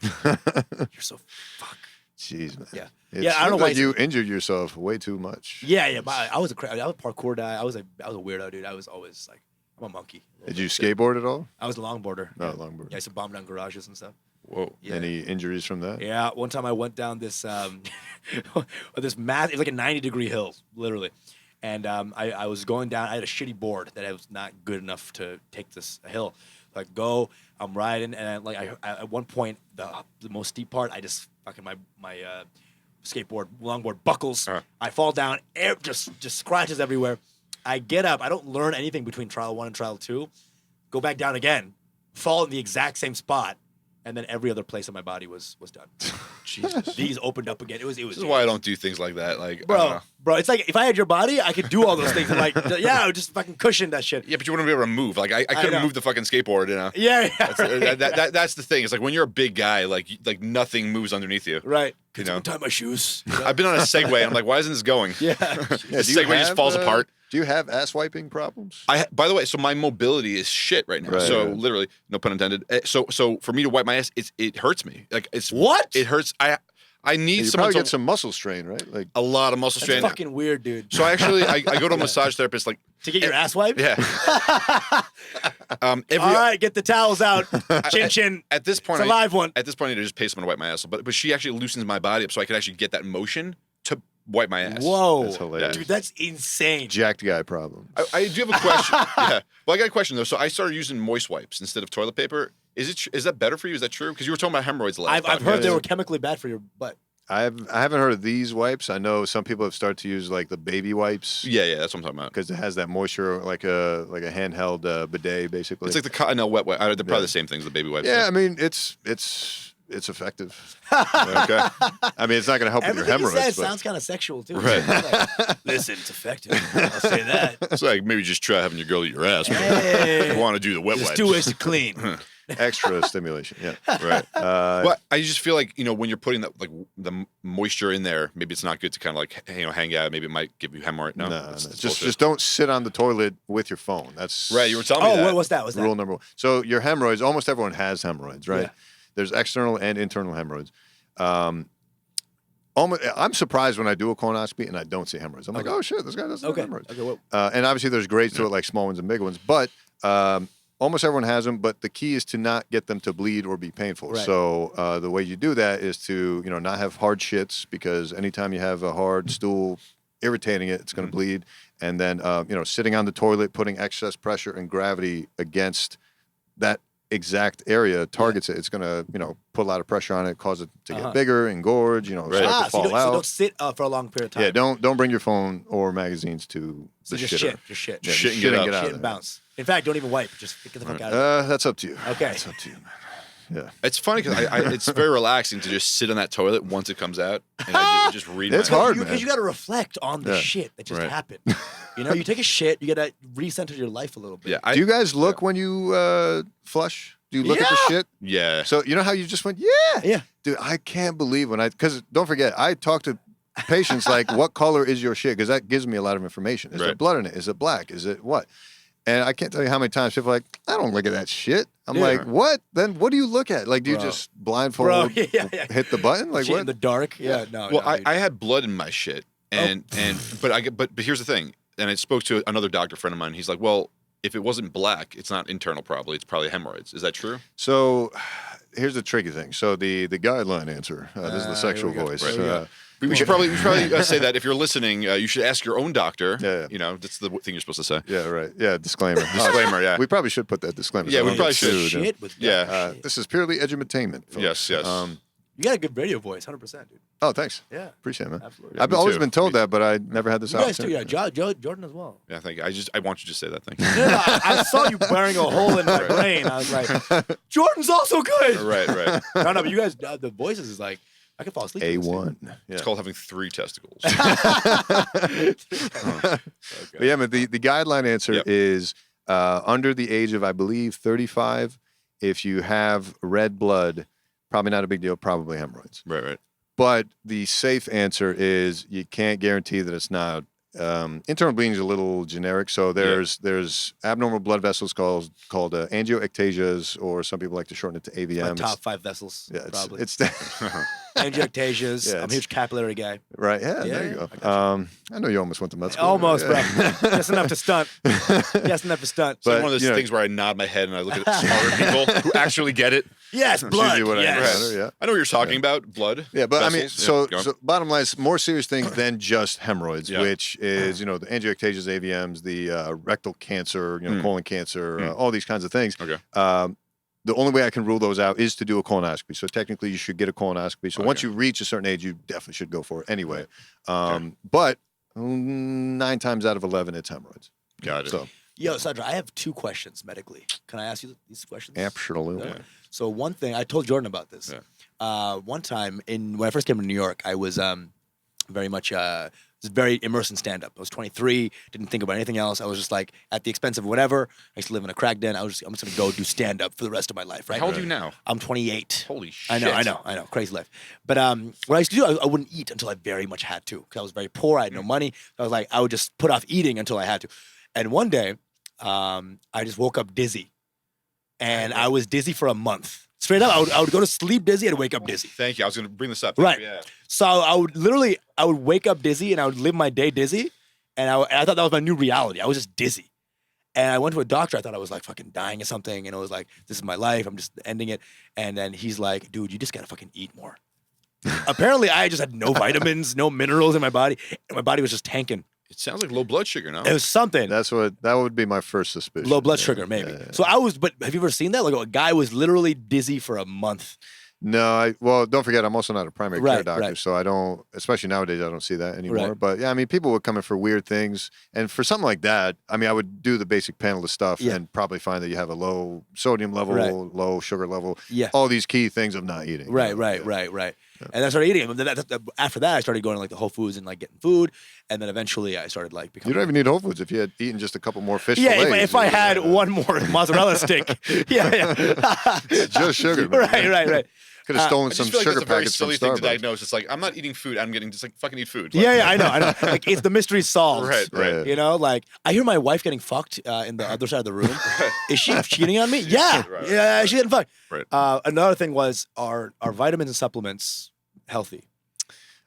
You're so fuck." Jeez, man. Yeah. It Yeah, I don't know seems why like you injured yourself way too much. Yeah. But I was a parkour guy. I was a weirdo, dude. I was always like, I'm a monkey. Did you skateboard at all? I was a longboarder. No, Yeah. longboard. Yeah, I used to bomb down garages and stuff. Whoa. Yeah. Any injuries from that? Yeah, one time I went down this this it was like a 90-degree hill, literally. And I was going down. I had a shitty board that I was not good enough to take this hill. Like I'm riding, and I at one point the most steep part, I just fucking my longboard buckles. I fall down, just scratches everywhere. I get up. I don't learn anything between trial 1 and trial 2. Go back down again, fall in the exact same spot. And then every other place on my body was done. Jesus. These opened up again. It was. This is why I don't do things like that. Like, I don't Bro, know. it's like if I had your body, I could do all those things. And like, yeah, I would just fucking cushion that shit. Yeah, but you wouldn't be able to move. Like, I know. couldn't move the fucking skateboard. You know. Yeah, right. That's the thing. It's like when you're a big guy, like nothing moves underneath you. Right. You Could know. someone tie my shoes? I've been on a Segway. I'm like, why isn't this going? Yeah. The do you Segway just have, falls apart. Do you have ass wiping problems? By the way, so my mobility is shit right now. Right, so right. literally, no pun intended. So for me to wipe my ass, it hurts me. Like it's What? It hurts. I need You someone probably to get some muscle strain, right? Like a lot of muscle That's strain. fucking weird, dude. So actually, I go to a massage therapist like To get your ass wiped? yeah. Every All right, get the towels out. Chin chin. at this point, It's a live one. At this point, I need to just pay someone to wipe my ass. But she actually loosens my body up so I can actually get that motion to wipe my ass. Whoa. That's hilarious. Dude, that's insane. jacked guy problem. I do have a question. Yeah. Well, I got a question though. So I started using moist wipes instead of toilet paper. Is that better for you? Is that true? Because you were talking about hemorrhoids last I've time. heard they were chemically bad for your butt. I haven't heard of these wipes. I know some people have started to use like the baby wipes Yeah, that's what I'm talking about. because it has that moisture, like a handheld bidet, basically. It's like the Cottonelle wet wipe. They're probably Yeah. the same things. The baby wipes. yeah, I mean it's effective. Okay, I mean it's not going to help with your Everything you hemorrhoids. said but sounds kind of sexual too. Right. Like, listen, it's effective. I'll say that. It's like maybe just try having your girl eat your ass. Hey. You want to do the wet There's wipes. 2 ways to clean. extra stimulation. Yeah. Right. Uh, Well, I just feel like when you're putting that like the moisture in there, maybe it's not good to kind of like hang out. Maybe it might give you hemorrhoid. No, it's bullshit. just don't sit on the toilet with your phone. That's right. You were telling me that. Oh, what's that? What's that? rule number 1. So your hemorrhoids, almost everyone has hemorrhoids, right? Yeah. There's external and internal hemorrhoids. I'm surprised when I do a colonoscopy and I don't see hemorrhoids. I'm like, oh shit, this guy doesn't have hemorrhoids. Okay. Well, And obviously there's grades to it, like small ones and big ones. But almost everyone has them. But the key is to not get them to bleed or be painful. Right. So the way you do that is to not have hard shits, because anytime you have a hard stool irritating it, it's going to bleed. And then sitting on the toilet, putting excess pressure and gravity against that exact area targets it. It's going to put a lot of pressure on it, cause it to get bigger, engorge, start to so fall you out. don't sit for a long period of time. Yeah, don't bring your phone or magazines to So the just shitter. shit. Just shit. Yeah, Shit just and get shit up. Shit of and there. bounce. In fact, don't even wipe. Just get the fuck out of it. That's up to you. Okay. That's up to you, man. Yeah. It's funny because it's very relaxing to just sit on that toilet once it comes out and I just read. It's my- hard, Because man. you got to reflect on the Yeah. shit that just Right. happened. You take a shit, you got to recenter your life a little bit. Yeah. Do you guys look when you flush? Do you look at the Yeah. shit? Yeah. So you know how you just went, yeah, Yeah. dude. I can't believe because don't forget, I talk to patients like, what color is your shit? Because that gives me a lot of information. Is there Right. blood in it? Is it black? Is it what? And I can't tell you how many times people are like, I don't look at that shit. I'm Yeah. like, what? Then what do you look at? Like, do you Bro. just blindfold, Bro, yeah. hit the button? Like Shit what? in the dark. Yeah, no. Well, no, dude. I had blood in my shit, and but here's the thing. And I spoke to another doctor friend of mine. He's like, well, if it wasn't black, it's not internal. Probably it's probably hemorrhoids. Is that true? So here's the tricky thing. So the guideline answer. This is the sexual here we go. voice. Right. We should probably say that if you're listening, you should ask your own doctor. Yeah. That's the thing you're supposed to say. Yeah, right. Yeah, disclaimer. Disclaimer, yeah. We probably should put that disclaimer. Yeah, so we don't probably get should. sued. shit with Yeah. shit. This is purely edutainment. Folks. Yes. You got a good radio voice, 100%, dude. Oh, thanks. Yeah, Appreciate it, man. absolutely. I've me always too. been told that, but I never had this You guys too. opportunity. Yeah, Jordan as well. Yeah, thank you. I want you to say that thing. No, I saw you wearing a hole in my brain. I was like, Jordan's also good. right. No, but you guys, the voices is like, I can fall asleep. to this, dude. A1. Yeah. It's called having 3 testicles. But yeah, man, the guideline answer Yep. is under the age of, I believe, 35, if you have red blood, probably not a big deal, probably hemorrhoids. Right. But the safe answer is you can't guarantee that it's not. Internal bleeding is a little generic. So there's abnormal blood vessels called angioectasias, or some people like to shorten it to AVM. My top 5 vessels, Yeah, probably. it's Angioectasias. Yeah, I'm a huge capillary guy. right. Yeah, there you go. I know you almost went to med school. Almost, Yeah. bro. Just enough to stunt. Just enough to stunt. So But, one of those you know- things where I nod my head and I look at smarter people who actually get it. Yes, That's blood. usually what I Yes. encounter, yeah. I know what you're talking about, blood. Yeah, but I mean, vessels. so bottom line is more serious things than just hemorrhoids, Yeah. which is, the angioectasias, AVMs, the rectal cancer, colon cancer, all these kinds of things. Okay. The only way I can rule those out is to do a colonoscopy. So technically, you should get a colonoscopy. So once you reach a certain age, you definitely should go for it anyway. But 9 times out of 11, it's hemorrhoids. Got it. So Yo, Sandra, I have 2 questions medically. Can I ask you these questions? absolutely. Yeah. So one thing, I told Jordan about this. One time when I first came to New York, I was very much was very immersed in stand-up. I was 23, didn't think about anything else. I was just like, at the expense of whatever. I used to live in a crack den. I'm just going to go do stand-up for the rest of my life, right? How old are you now? I'm 28. Holy shit. I know. Crazy life. But what I used to do, I wouldn't eat until I very much had to, because I was very poor. I had no money. I was like, I would just put off eating until I had to. And one day, I just woke up dizzy. And I was dizzy for a month. Straight up, I would go to sleep dizzy and wake up dizzy. Thank you. I was going to bring this up. Right. Yeah. So I would wake up dizzy and I would live my day dizzy. And I thought that was my new reality. I was just dizzy. And I went to a doctor. I thought I was like fucking dying of something. And it was like, this is my life. I'm just ending it. And then he's like, dude, you just got to fucking eat more. Apparently, I just had no vitamins, no minerals in my body. And my body was just tanking. It sounds like low blood sugar, no? It was something. That would be my first suspicion. Low blood sugar, maybe. Yeah. So but have you ever seen that? Like a guy was literally dizzy for a month. No, well, don't forget, I'm also not a primary care Right, doctor, right. so I don't, especially nowadays, I don't see that anymore. Right. But yeah, I mean, people would come in for weird things. And for something like that, I mean, I would do the basic panel of stuff and probably find that you have a low sodium level, Right. low sugar level, Yeah. all these key things of not eating. Right. Yeah. And I started eating. And then after that, I started going to like the Whole Foods and like getting food. And then eventually I started like You becoming. don't even need Whole Foods if you had eaten just a couple more fish Yeah, fillets. if I had one more mozzarella stick. Yeah. Just sugar. man. Right. Could have stolen I some just feel like sugar that's a very packets from silly thing to Starbucks. diagnose. It's like, I'm not eating food. I'm getting just like fucking eat food. Like, Yeah, I know. Like it's the mystery solved. Right. Yeah. You know, like I hear my wife getting fucked in the other side of the room. Is she cheating on me? Yeah, Right. yeah, she's getting fucked. Right. Another thing was, are vitamins and supplements healthy?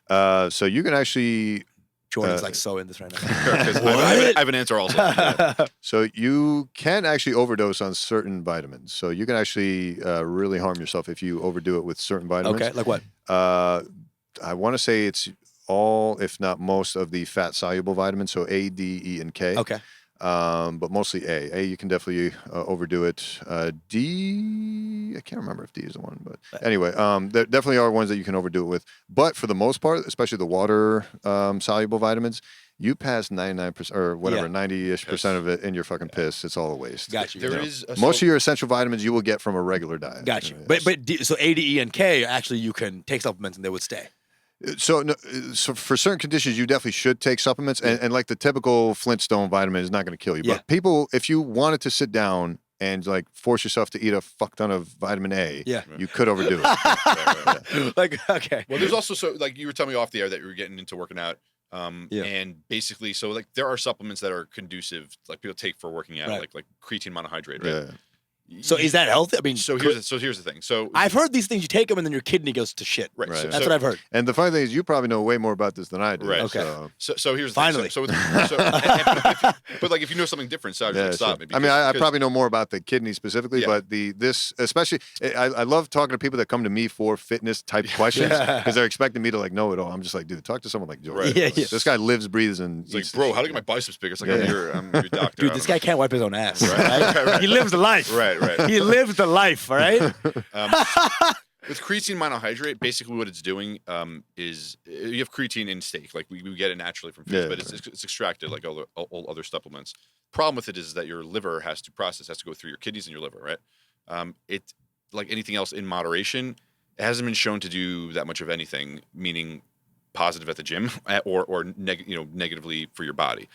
So you can actually, Jordan's like so in this right now. 'Cause I have an answer also. so you can actually overdose on certain vitamins. So you can actually really harm yourself if you overdo it with certain vitamins. Okay, like what? I want to say it's all, if not most, of the fat soluble vitamins. So A, D, E, and K. Okay. But mostly A. A, you can definitely overdo it. D, I can't remember if D is the one, but anyway, there definitely are ones that you can overdo it with. But for the most part, especially the water soluble vitamins, you pass 99% or whatever, 90-ish% of it in your fucking piss. It's all a waste. Got you. There You know, is most of your essential vitamins you will get from a regular diet. Got you. Yeah. So A, D, E, and K actually you can take supplements and they would stay. So for certain conditions, you definitely should take supplements, and like the typical Flintstone vitamin is not going to kill you. Yeah. But people, if you wanted to sit down and like force yourself to eat a fuck ton of vitamin A, Yeah. you could overdo it. Like okay. Well, there's also like you were telling me off the air that you were getting into working out. Yeah. And basically, so like there are supplements that are conducive, like people take for working out, Right. like creatine monohydrate, right? Yeah. So is that healthy? I mean, So here's the thing. So I've heard these things. You take them and then your kidney goes to shit. right. Right. So, That's what I've heard. And the funny thing is, you probably know way more about this than I do. Right. Okay. So, here's the Finally. thing. But like if you know something different, so I yeah, just stop sure. me. I mean, I because- probably know more about the kidney specifically, Yeah. but this especially, I love talking to people that come to me for fitness type questions because they're expecting me to like know it all. I'm just like, dude, talk to someone like Joe. Right. Yeah. This guy lives, breathes, and It's like, eats bro, this how to shit. get my biceps bigger? It's like Yeah. I'm your doctor. Dude, I this don't guy can't wipe his own ass. Right. Right? He lives the life. know. Right. He lives the life. All right. With creatine monohydrate, basically what it's doing is you have creatine in steak, like we get it naturally from foods, Yeah. but it's extracted like all other supplements. Problem with it is that your liver has to go through your kidneys and your liver, right? It like anything else in moderation, it hasn't been shown to do that much of anything, meaning positive at the gym or negatively for your body.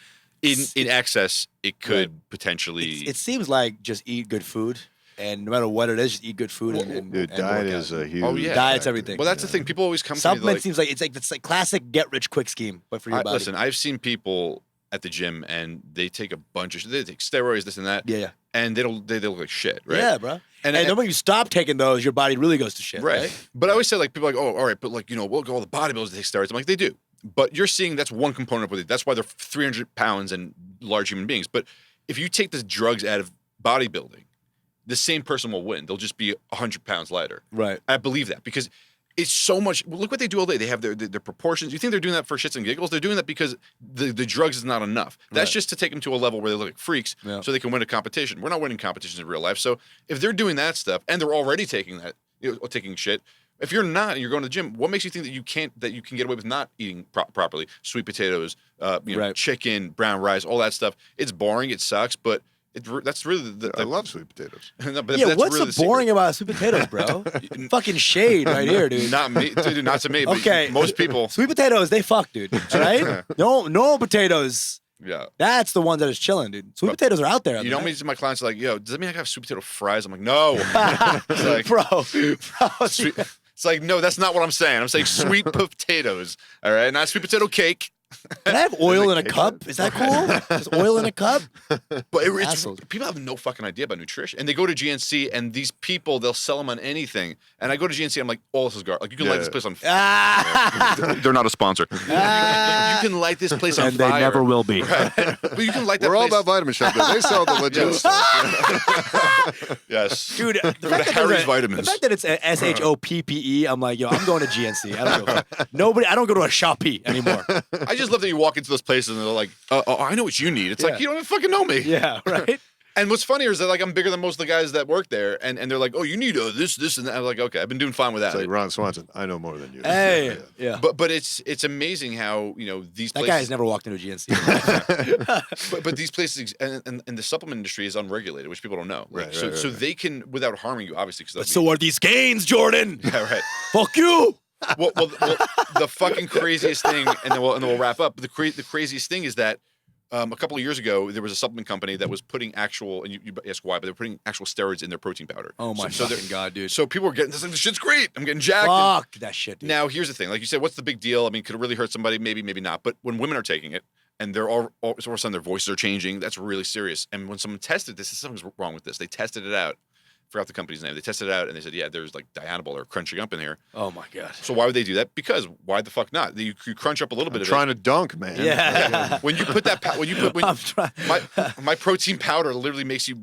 in excess, it could potentially. It seems like just eat good food, and no matter what it is, just eat good food. And Dude, and diet work out. is a huge. Oh, yeah. Diet's factor. everything. Well, that's the thing. People always come to me Supplement like, seems like it's like classic get rich quick scheme, but for your body. listen, I've seen people at the gym and they take a bunch of they take steroids, this and that, yeah. and they look like shit, right? Yeah, bro. And And then when you stop taking those, your body really goes to shit. Right. But I always say like people are like, oh, all right, but like we'll go all the bodybuilders take steroids. I'm like, they do, but you're seeing that's one component of it. That's why they're 300 pounds and large human beings. But if you take the drugs out of bodybuilding, the same person will win. They'll just be 100 pounds lighter. Right. I believe that because it's so much. Look what they do all day. They have their proportions. You think they're doing that for shits and giggles? They're doing that because the drugs is not enough. That's just to take them to a level where they look like freaks, so they can win a competition. We're not winning competitions in real life. So if they're doing that stuff and they're already taking that, taking shit. If you're not and you're going to the gym, what makes you think that you can get away with not eating properly? Sweet potatoes, chicken, brown rice, all that stuff. It's boring. It sucks, but. That's really I love sweet potatoes. No, but Yeah, that's what's really the boring about sweet potatoes, bro? Fucking shade right here, dude. Not me, dude. Not to me. But Okay. most people. Sweet potatoes, they fuck, dude. All right? No potatoes. Yeah. That's the one that is chilling, dude. Sweet potatoes are out there. You know, many of my clients are like, "Yo, does that mean I can have sweet potato fries?" I'm like, "No." It's like, bro. it's like, no, that's not what I'm saying. I'm saying sweet potatoes. All right, not sweet potato cake. Can I have oil in a cup? Is that cool? Just oil in a cup? But people have no fucking idea about nutrition, and they go to GNC, and these people they'll sell them on anything. And I go to GNC, I'm like, "Oh, this is garbage. Like you can light this place on fire." They're not a sponsor. You can light this place on and fire. they never will be. Right? But you can light that. We're all place. about Vitamin Shop. They sell the legit stuff. Yes, Dude, the Harry's vitamins. The fact that it's SHOPPE, I'm like, yo, I'm going to GNC. I don't give a fuck. I don't go to a Shopee anymore. I just love that you walk into those places and they're like, I know what you need. It's like, you don't even fucking know me. Yeah, right? And what's funnier is that like I'm bigger than most of the guys that work there, and they're like, oh, you need this, and that. I'm like, okay, I've been doing fine with that. It's like Ron Swanson. I know more than you. Hey, yeah. But it's amazing how these that places. guy has never walked into a GNC. but these places and the supplement industry is unregulated, which people don't know. Like, so they can without harming you, obviously. But so are these gains, Jordan. Yeah, right. Fuck you. Well, the fucking craziest thing, and then we'll wrap up. The craziest thing is that a couple of years ago there was a supplement company that was putting actual, and you ask why, but they were putting actual steroids in their protein powder. Oh my fucking god, dude! So people were getting this. Like, this shit's great. I'm getting jacked. Fuck that shit, dude. Now here's the thing. Like you said, what's the big deal? I mean, could it really hurt somebody? Maybe, maybe not. But when women are taking it and they're all of a sudden their voices are changing, that's really serious. And when someone tested this, something's wrong with this. They tested it out. Forgot the company's name. They tested it out and they said, yeah, there's like dianabol or crunching up in here. Oh my god. So why would they do that? Because why the fuck not? You crunch up a little bit of trying to dunk, man. Yeah. When you put that, my protein powder literally makes you,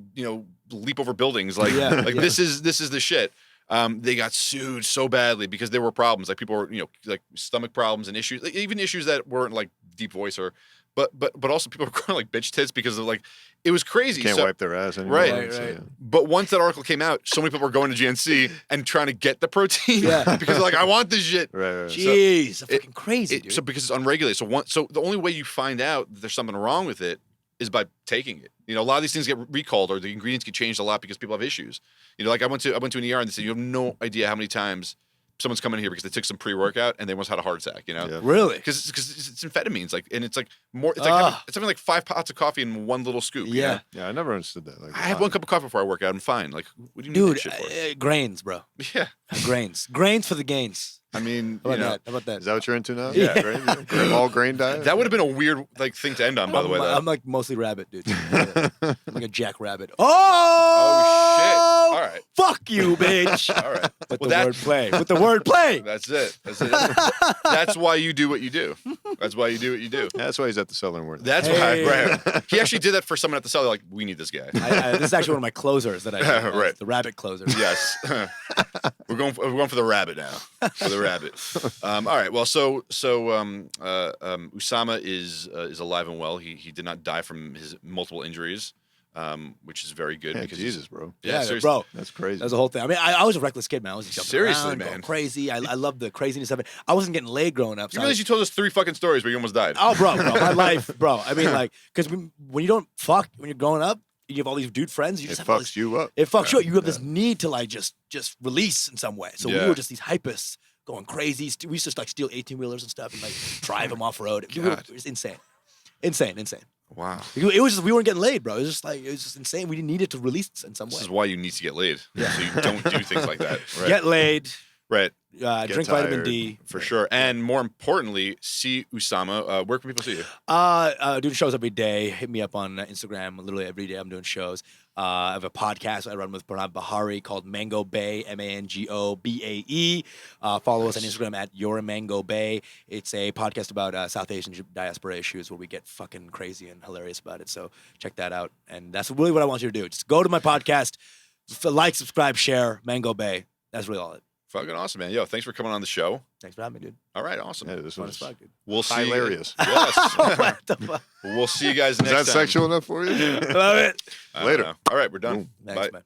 leap over buildings. Like, this is the shit. They got sued so badly because there were problems. Like people were, like stomach problems and issues, like, even issues that weren't like deep voice or, but also people were growing like bitch tits because of like, it was crazy. Can't wipe their ass anymore. Right. So, yeah. But once that article came out, so many people were going to GNC and trying to get the protein because they're like, I want this shit. Right. Jeez, so, fucking crazy, dude. So because it's unregulated. So the only way you find out that there's something wrong with it is by taking it. A lot of these things get recalled or the ingredients get changed a lot because people have issues. Like I went to an ER and they said, you have no idea how many times someone's coming in here because they took some pre-workout and they almost had a heart attack, Yeah. Really? Because it's amphetamines, and it's like more. It's like it's something like 5 pots of coffee in one little scoop. Yeah. Yeah, I never understood that. Like, I have one cup of coffee before I work out. I'm fine. Like, what do you need that shit for? Grains, bro. Yeah. Grains for the gains. I mean, How about that? Is that what you're into now? Yeah. All grain diet? That would have been a weird thing to end on, by the way. Though. I'm like mostly rabbit, dude. I'm like a jackrabbit. Oh shit! All right. Fuck you, bitch. All right. With the word play. That's it. That's why you do what you do. That's why you do what you do. That's why he's at the Southern Word. That's why. Right. He actually did that for someone at the cell. They're like, we need this guy. This is actually one of my closers that I do. Right. The rabbit closer. Yes. We're going for the rabbit now. For the rabbit. All right. Well, so Usama is alive and well. He did not die from his multiple injuries, which is very good. Yeah, because Jesus, bro. Yeah, bro. That's crazy. That's the whole thing. I mean, I was a reckless kid, man. I was jumping Seriously, around, man. going crazy. I love the craziness of it. I wasn't getting laid growing up. You realize you told us 3 fucking stories where you almost died. Oh, bro, my life, bro. I mean, like, because when you don't fuck when you're growing up, you have all these dude friends. You just it have all fucks this, you up. It fucks you up. You have this need to like just release in some way. So we were just these hypists going crazy. We used to like steal 18-wheelers and stuff and like drive them off road. It was insane. Wow. It was just we weren't getting laid, bro. It was just insane. We needed to release this in some way. This is why you need to get laid. So you don't do things like that. Right. Get laid. Right. Drink vitamin D. For sure. And more importantly, see Usama. Where can people see you? Doing shows every day. Hit me up on Instagram. Literally every day I'm doing shows. I have a podcast I run with Pranab Bahari called Mango Bay, MangoBae. Follow us on Instagram at Your Mango Bay. It's a podcast about South Asian diaspora issues where we get fucking crazy and hilarious about it. So check that out. And that's really what I want you to do. Just go to my podcast, like, subscribe, share, Mango Bay. That's really all it. Fucking awesome, man. Yo, thanks for coming on the show. Thanks for having me, dude. All right, awesome. Yeah, this was Fuck, dude. We'll see. hilarious. Yes. What the fuck? We'll see you guys Is next that time. sexual enough for you? Love it. Later. All right, we're done. Boom. Thanks, Bye. man.